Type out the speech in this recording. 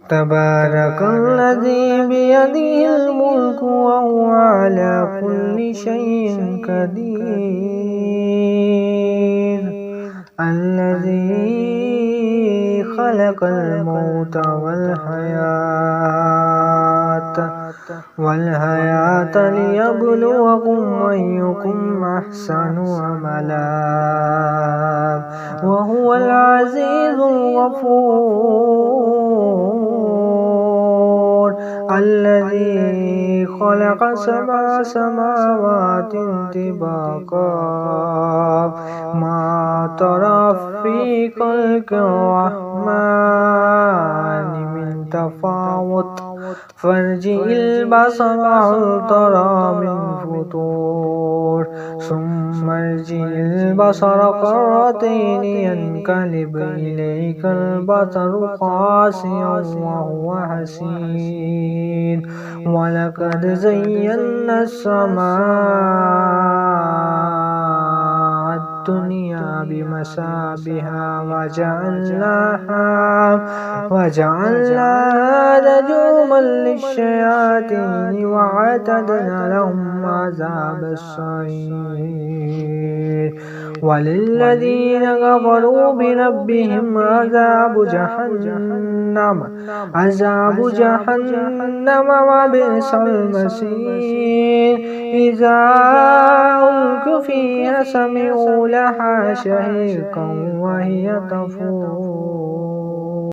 تبارك الذي بيده الملك وهو على كل شيء قدير الذي خلق الموت والحياة ليبلوكم أيكم أحسن عملا وهو العزيز الغفور الذي خلق 7 سماوات طباقا ما ترى في خلق الرحمن من تفاوت فارجع البصر هل ترى من فطور ثم ارجع البصر كرتين ينقلب إليك البصر خاسئا وهو حسير ولقد زينا السماء الدنيا بمصابيح وجعلناها رجوما للشياطين وأعتدنا لهم عذاب السعير وللذين كفروا بربهم عذاب جهنم وبئس المصير إذا ألقوا فيها سمعوا لها شهيقا وهي تفور